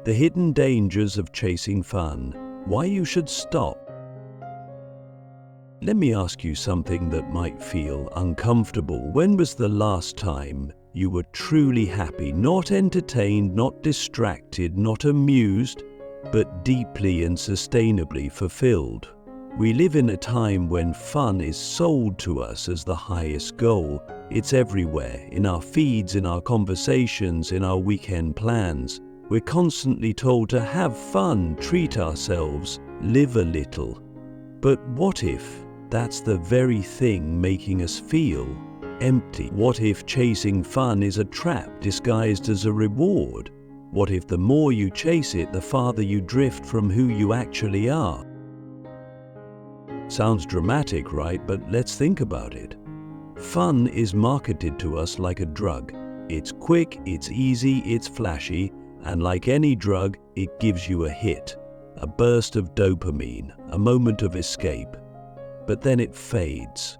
The hidden dangers of chasing fun. Why you should stop. Let me ask you something that might feel uncomfortable. When was the last time you were truly happy, not entertained, not distracted, not amused, but deeply and sustainably fulfilled? We live in a time when fun is sold to us as the highest goal. It's everywhere, in our feeds, in our conversations, in our weekend plans. We're constantly told to have fun, treat ourselves, live a little. But what if that's the very thing making us feel empty? What if chasing fun is a trap disguised as a reward? What if the more you chase it, the farther you drift from who you actually are? Sounds dramatic, right? But let's think about it. Fun is marketed to us like a drug. It's quick, it's easy, it's flashy, and like any drug, it gives you a hit, a burst of dopamine, a moment of escape. But then it fades.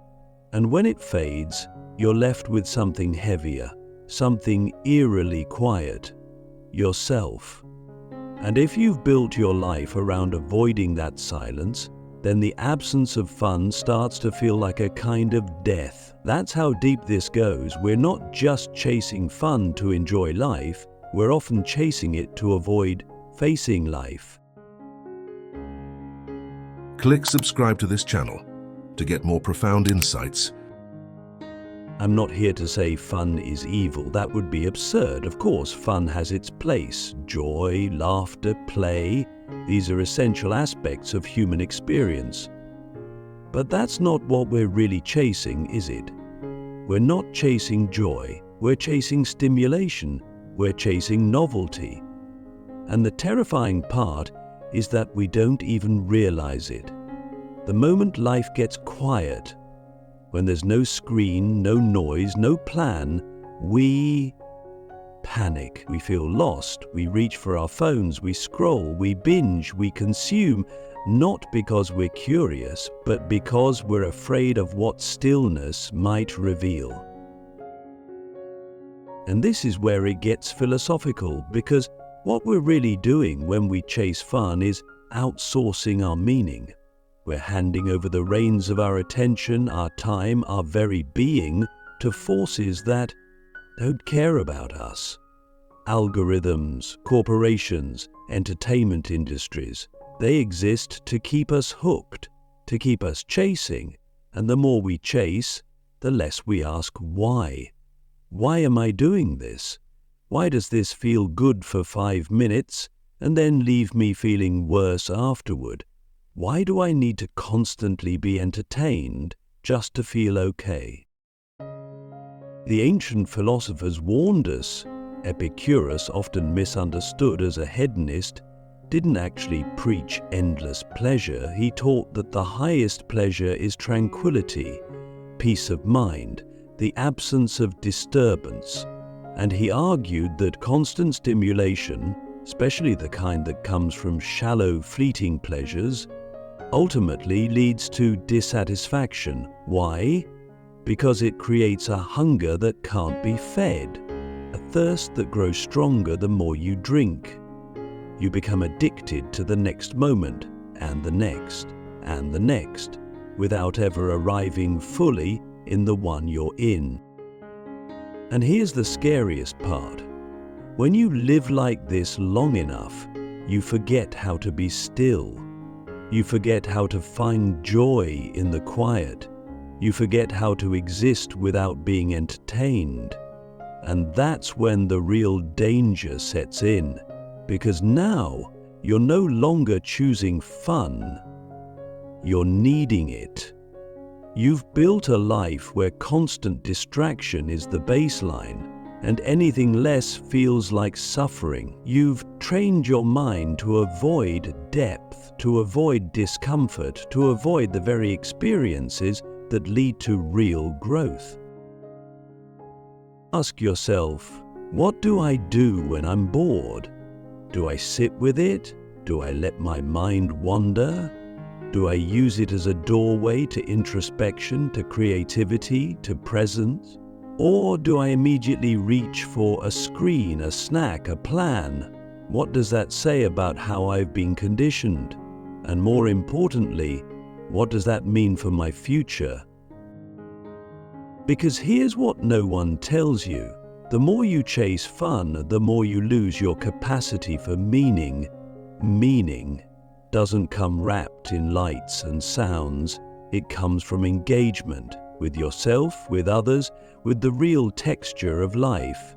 And when it fades, you're left with something heavier, something eerily quiet, yourself. And if you've built your life around avoiding that silence, then the absence of fun starts to feel like a kind of death. That's how deep this goes. We're not just chasing fun to enjoy life, we're often chasing it to avoid facing life. Click subscribe to this channel to get more profound insights. I'm not here to say fun is evil. That would be absurd. Of course, fun has its place. Joy, laughter, play. These are essential aspects of human experience. But that's not what we're really chasing, is it? We're not chasing joy. We're chasing stimulation. We're chasing novelty. And the terrifying part is that we don't even realize it. The moment life gets quiet, when there's no screen, no noise, no plan, we panic. We feel lost. We reach for our phones. We scroll. We binge. We consume, not because we're curious, but because we're afraid of what stillness might reveal. And this is where it gets philosophical, because what we're really doing when we chase fun is outsourcing our meaning. We're handing over the reins of our attention, our time, our very being to forces that don't care about us. Algorithms, corporations, entertainment industries, they exist to keep us hooked, to keep us chasing. And the more we chase, the less we ask why. Why am I doing this? Why does this feel good for 5 minutes and then leave me feeling worse afterward? Why do I need to constantly be entertained just to feel okay? The ancient philosophers warned us. Epicurus, often misunderstood as a hedonist, didn't actually preach endless pleasure. He taught that the highest pleasure is tranquility, peace of mind, the absence of disturbance. And he argued that constant stimulation, especially the kind that comes from shallow, fleeting pleasures, ultimately leads to dissatisfaction. Why? Because it creates a hunger that can't be fed, a thirst that grows stronger the more you drink. You become addicted to the next moment, and the next, and the next, without ever arriving fully in the one you're in. And here's the scariest part. When you live like this long enough, you forget how to be still. You forget how to find joy in the quiet. You forget how to exist without being entertained. And that's when the real danger sets in, because now you're no longer choosing fun, you're needing it. You've built a life where constant distraction is the baseline, and anything less feels like suffering. You've trained your mind to avoid depth, to avoid discomfort, to avoid the very experiences that lead to real growth. Ask yourself, what do I do when I'm bored? Do I sit with it? Do I let my mind wander? Do I use it as a doorway to introspection, to creativity, to presence? Or do I immediately reach for a screen, a snack, a plan? What does that say about how I've been conditioned? And more importantly, what does that mean for my future? Because here's what no one tells you. The more you chase fun, the more you lose your capacity for meaning. Meaning doesn't come wrapped in lights and sounds. It comes from engagement with yourself, with others, with the real texture of life.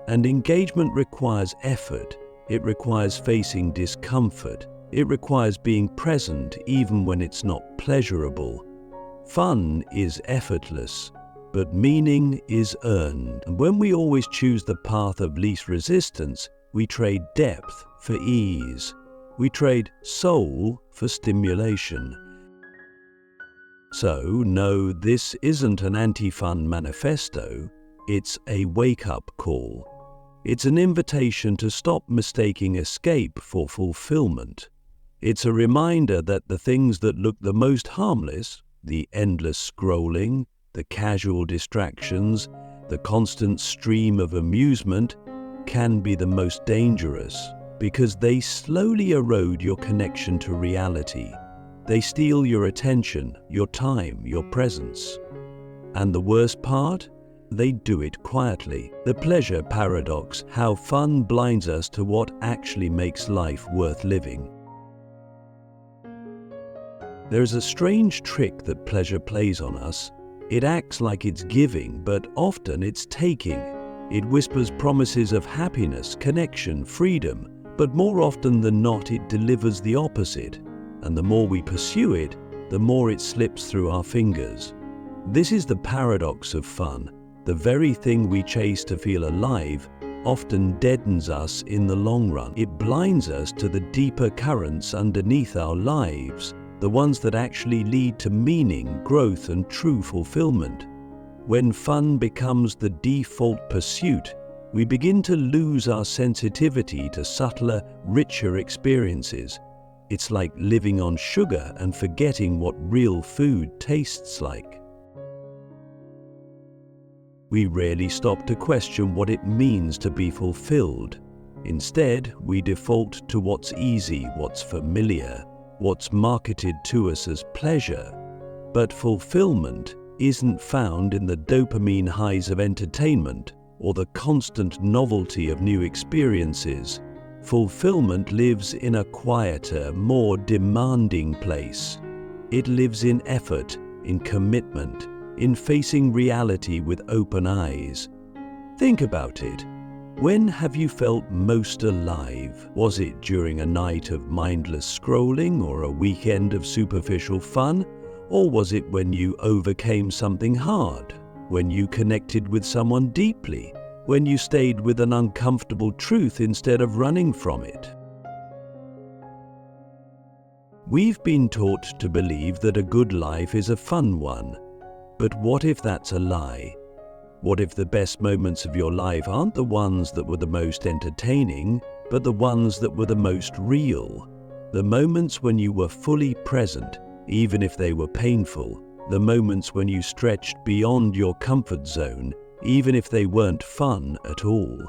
And engagement requires effort. It requires facing discomfort. It requires being present even when it's not pleasurable. Fun is effortless, but meaning is earned. And when we always choose the path of least resistance, we trade depth for ease. We trade soul for stimulation. So, no, this isn't an anti-fun manifesto. It's a wake-up call. It's an invitation to stop mistaking escape for fulfillment. It's a reminder that the things that look the most harmless, the endless scrolling, the casual distractions, the constant stream of amusement, can be the most dangerous because they slowly erode your connection to reality. They steal your attention, your time, your presence. And the worst part? They do it quietly. The pleasure paradox, how fun blinds us to what actually makes life worth living. There's a strange trick that pleasure plays on us. It acts like it's giving, but often it's taking. It whispers promises of happiness, connection, freedom, but more often than not it delivers the opposite. And the more we pursue it, the more it slips through our fingers. This is the paradox of fun. The very thing we chase to feel alive often deadens us in the long run. It blinds us to the deeper currents underneath our lives, the ones that actually lead to meaning, growth, and true fulfillment. When fun becomes the default pursuit, we begin to lose our sensitivity to subtler, richer experiences. It's like living on sugar and forgetting what real food tastes like. We rarely stop to question what it means to be fulfilled. Instead, we default to what's easy, what's familiar, what's marketed to us as pleasure. But fulfillment isn't found in the dopamine highs of entertainment or the constant novelty of new experiences. Fulfillment lives in a quieter, more demanding place. It lives in effort, in commitment, in facing reality with open eyes. Think about it. When have you felt most alive? Was it during a night of mindless scrolling or a weekend of superficial fun? Or was it when you overcame something hard? When you connected with someone deeply? When you stayed with an uncomfortable truth instead of running from it? We've been taught to believe that a good life is a fun one. But what if that's a lie? What if the best moments of your life aren't the ones that were the most entertaining, but the ones that were the most real? The moments when you were fully present, even if they were painful. The moments when you stretched beyond your comfort zone, even if they weren't fun at all.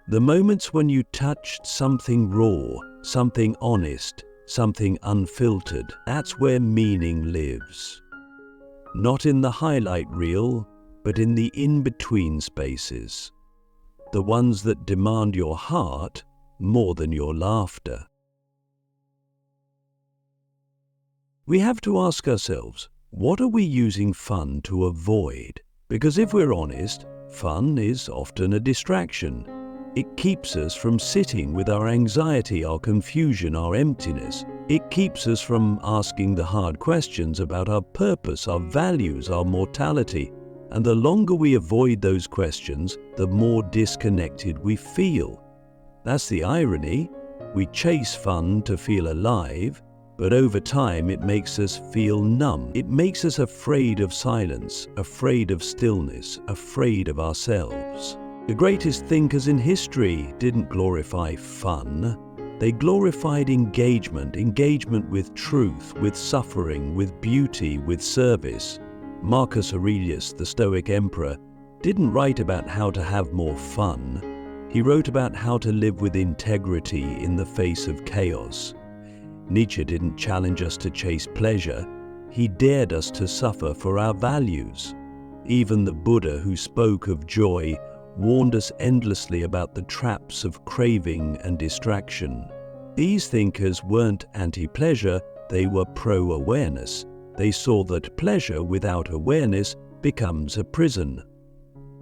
The moments when you touched something raw, something honest, something unfiltered. That's where meaning lives. Not in the highlight reel, but in the in-between spaces. The ones that demand your heart more than your laughter. We have to ask ourselves, what are we using fun to avoid? Because if we're honest, fun is often a distraction. It keeps us from sitting with our anxiety, our confusion, our emptiness. It keeps us from asking the hard questions about our purpose, our values, our mortality. And the longer we avoid those questions, the more disconnected we feel. That's the irony. We chase fun to feel alive, but over time it makes us feel numb. It makes us afraid of silence, afraid of stillness, afraid of ourselves. The greatest thinkers in history didn't glorify fun. They glorified engagement with truth, with suffering, with beauty, with service. Marcus Aurelius, the Stoic emperor, didn't write about how to have more fun. He wrote about how to live with integrity in the face of chaos. Nietzsche didn't challenge us to chase pleasure, he dared us to suffer for our values. Even the Buddha, who spoke of joy, warned us endlessly about the traps of craving and distraction. These thinkers weren't anti-pleasure, they were pro-awareness. They saw that pleasure without awareness becomes a prison.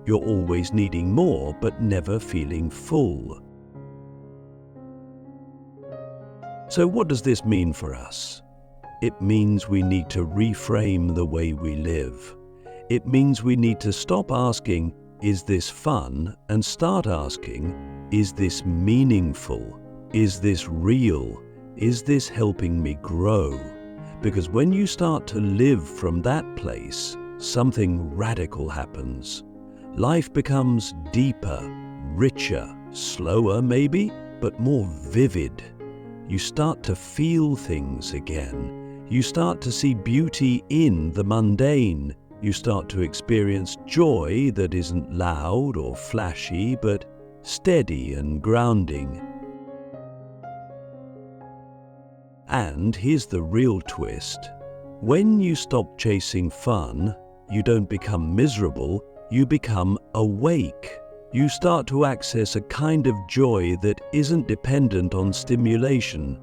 You're always needing more, but never feeling full. So what does this mean for us? It means we need to reframe the way we live. It means we need to stop asking, is this fun? And start asking, is this meaningful? Is this real? Is this helping me grow? Because when you start to live from that place, something radical happens. Life becomes deeper, richer, slower maybe, but more vivid. You start to feel things again. You start to see beauty in the mundane. You start to experience joy that isn't loud or flashy, but steady and grounding. And here's the real twist. When you stop chasing fun, you don't become miserable, you become awake. You start to access a kind of joy that isn't dependent on stimulation,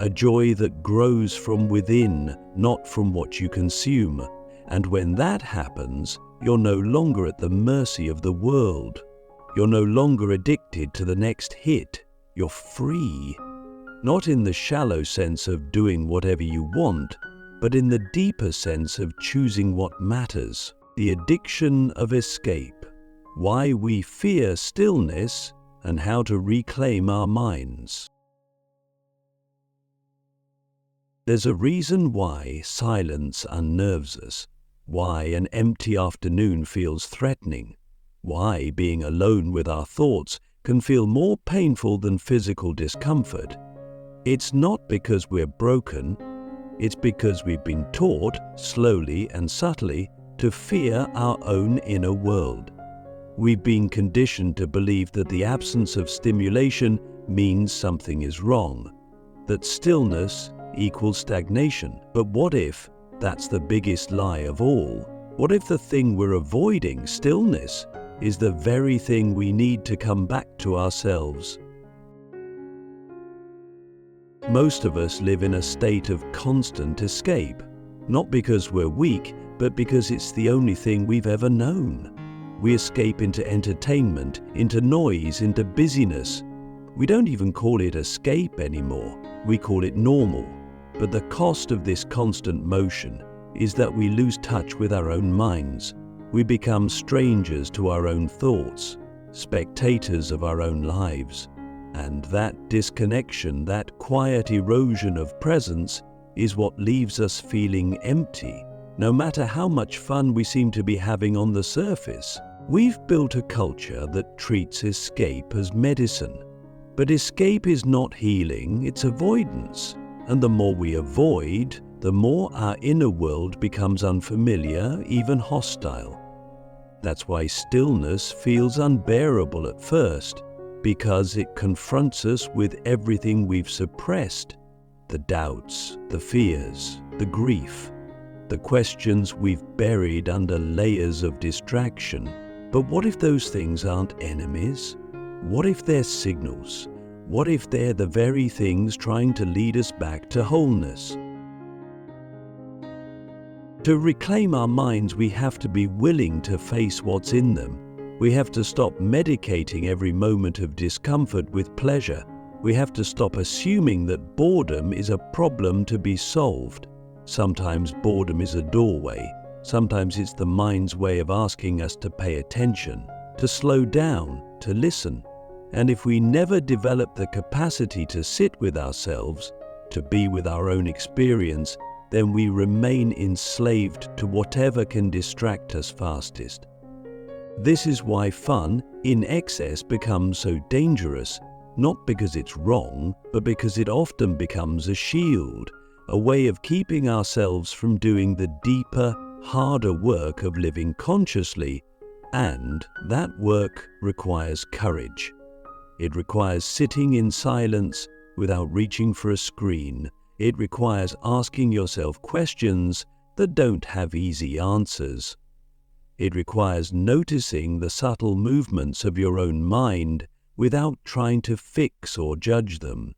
a joy that grows from within, not from what you consume. And when that happens, you're no longer at the mercy of the world. You're no longer addicted to the next hit. You're free. Not in the shallow sense of doing whatever you want, but in the deeper sense of choosing what matters. The addiction of escape. Why we fear stillness and how to reclaim our minds. There's a reason why silence unnerves us, why an empty afternoon feels threatening, why being alone with our thoughts can feel more painful than physical discomfort. It's not because we're broken, it's because we've been taught, slowly and subtly, to fear our own inner world. We've been conditioned to believe that the absence of stimulation means something is wrong, that stillness equals stagnation. But what if that's the biggest lie of all? What if the thing we're avoiding, stillness, is the very thing we need to come back to ourselves? Most of us live in a state of constant escape, not because we're weak, but because it's the only thing we've ever known. We escape into entertainment, into noise, into busyness. We don't even call it escape anymore. We call it normal. But the cost of this constant motion is that we lose touch with our own minds. We become strangers to our own thoughts, spectators of our own lives. And that disconnection, that quiet erosion of presence, is what leaves us feeling empty, no matter how much fun we seem to be having on the surface. We've built a culture that treats escape as medicine. But escape is not healing, it's avoidance. And the more we avoid, the more our inner world becomes unfamiliar, even hostile. That's why stillness feels unbearable at first, because it confronts us with everything we've suppressed. The doubts, the fears, the grief, the questions we've buried under layers of distraction. But what if those things aren't enemies? What if they're signals? What if they're the very things trying to lead us back to wholeness? To reclaim our minds, we have to be willing to face what's in them. We have to stop medicating every moment of discomfort with pleasure. We have to stop assuming that boredom is a problem to be solved. Sometimes boredom is a doorway. Sometimes it's the mind's way of asking us to pay attention, to slow down, to listen. And if we never develop the capacity to sit with ourselves, to be with our own experience, then we remain enslaved to whatever can distract us fastest. This is why fun in excess becomes so dangerous, not because it's wrong, but because it often becomes a shield, a way of keeping ourselves from doing the deeper, harder work of living consciously, and that work requires courage. It requires sitting in silence without reaching for a screen. It requires asking yourself questions that don't have easy answers. It requires noticing the subtle movements of your own mind without trying to fix or judge them.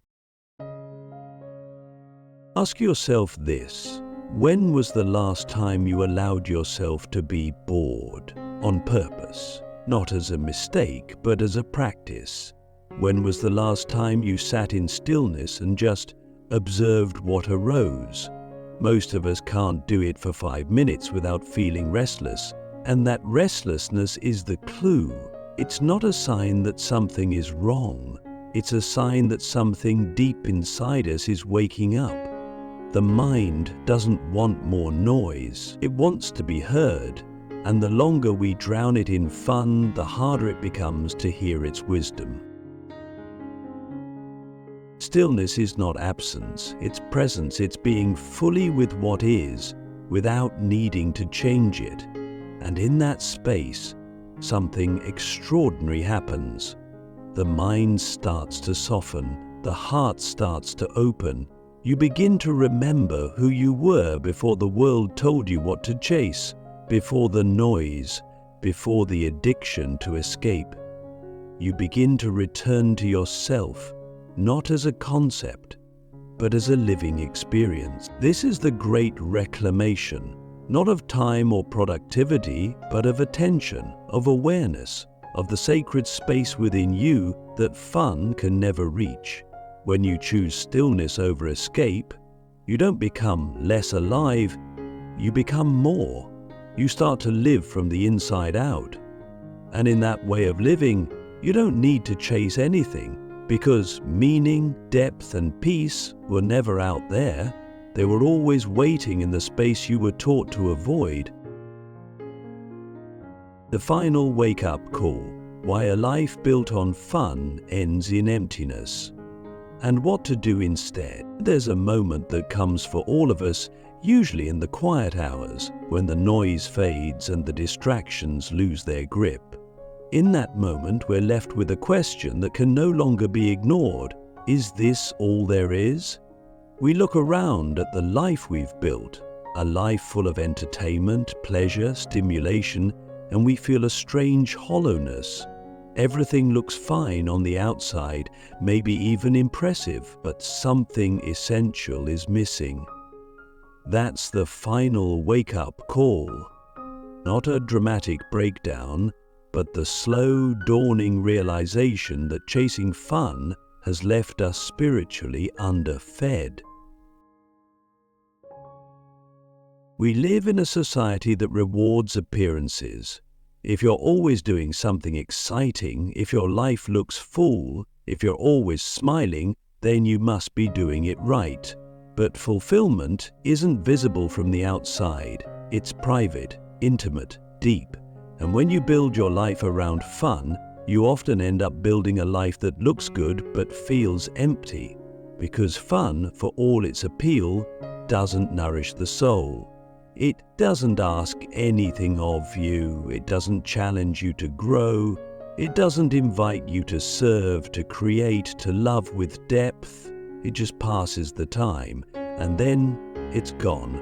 Ask yourself this: when was the last time you allowed yourself to be bored on purpose? Not as a mistake, but as a practice. When was the last time you sat in stillness and just observed what arose? Most of us can't do it for 5 minutes without feeling restless, and that restlessness is the clue. It's not a sign that something is wrong. It's a sign that something deep inside us is waking up. The mind doesn't want more noise. It wants to be heard, and the longer we drown it in fun, the harder it becomes to hear its wisdom. Stillness is not absence, it's presence. It's being fully with what is, without needing to change it. And in that space, something extraordinary happens. The mind starts to soften, the heart starts to open. You begin to remember who you were before the world told you what to chase, before the noise, before the addiction to escape. You begin to return to yourself, not as a concept, but as a living experience. This is the great reclamation, not of time or productivity, but of attention, of awareness, of the sacred space within you that fun can never reach. When you choose stillness over escape, you don't become less alive, you become more. You start to live from the inside out. And in that way of living, you don't need to chase anything, because meaning, depth, and peace were never out there. They were always waiting in the space you were taught to avoid. The final wake-up call: why a life built on fun ends in emptiness. And what to do instead. There's a moment that comes for all of us, usually in the quiet hours, when the noise fades and the distractions lose their grip. In that moment, we're left with a question that can no longer be ignored. Is this all there is? We look around at the life we've built, a life full of entertainment, pleasure, stimulation, and we feel a strange hollowness. Everything looks fine on the outside, maybe even impressive, but something essential is missing. That's the final wake-up call. Not a dramatic breakdown, but the slow, dawning realization that chasing fun has left us spiritually underfed. We live in a society that rewards appearances. If you're always doing something exciting, if your life looks full, if you're always smiling, then you must be doing it right. But fulfillment isn't visible from the outside. It's private, intimate, deep. And when you build your life around fun, you often end up building a life that looks good but feels empty. Because fun, for all its appeal, doesn't nourish the soul. It doesn't ask anything of you. It doesn't challenge you to grow. It doesn't invite you to serve, to create, to love with depth. It just passes the time, and then it's gone.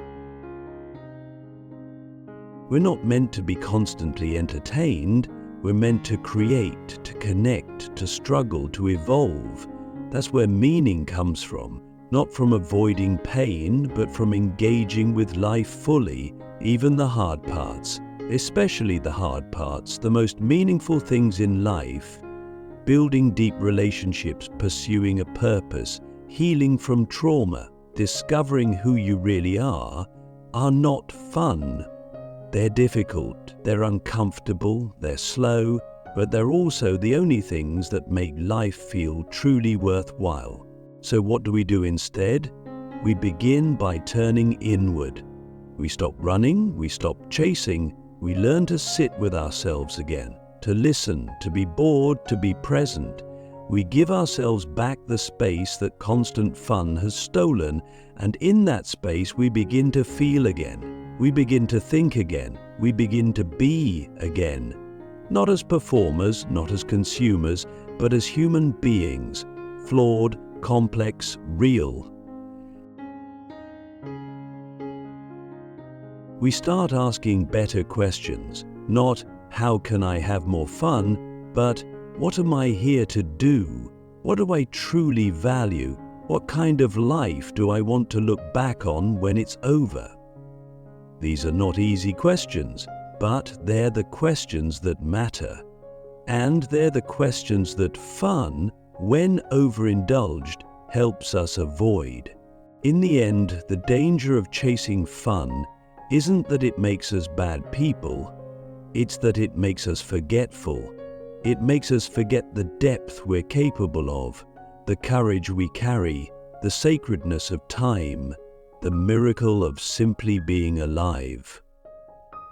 We're not meant to be constantly entertained. We're meant to create, to connect, to struggle, to evolve. That's where meaning comes from, not from avoiding pain, but from engaging with life fully, even the hard parts, especially the hard parts, the most meaningful things in life. Building deep relationships, pursuing a purpose, healing from trauma, discovering who you really are not fun. They're difficult, they're uncomfortable, they're slow, but they're also the only things that make life feel truly worthwhile. So what do we do instead? We begin by turning inward. We stop running, we stop chasing, we learn to sit with ourselves again, to listen, to be bored, to be present. We give ourselves back the space that constant fun has stolen, and in that space we begin to feel again. We begin to think again. We begin to be again. Not as performers, not as consumers, but as human beings, flawed, complex, real. We start asking better questions, not how can I have more fun, but what am I here to do? What do I truly value? What kind of life do I want to look back on when it's over? These are not easy questions, but they're the questions that matter. And they're the questions that fun, when overindulged, helps us avoid. In the end, the danger of chasing fun isn't that it makes us bad people, it's that it makes us forgetful. It makes us forget the depth we're capable of, the courage we carry, the sacredness of time, the miracle of simply being alive.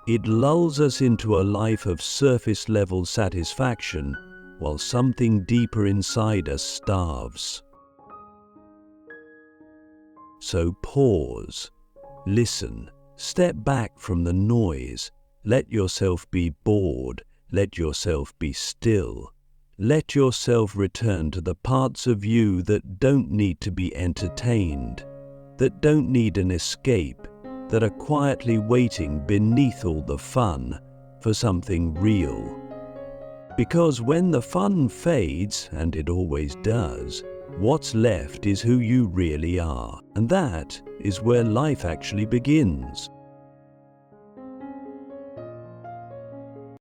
It lulls us into a life of surface-level satisfaction while something deeper inside us starves. So pause, listen, step back from the noise, let yourself be bored, let yourself be still. Let yourself return to the parts of you that don't need to be entertained, that don't need an escape, that are quietly waiting beneath all the fun for something real. Because when the fun fades, and it always does, what's left is who you really are, and that is where life actually begins.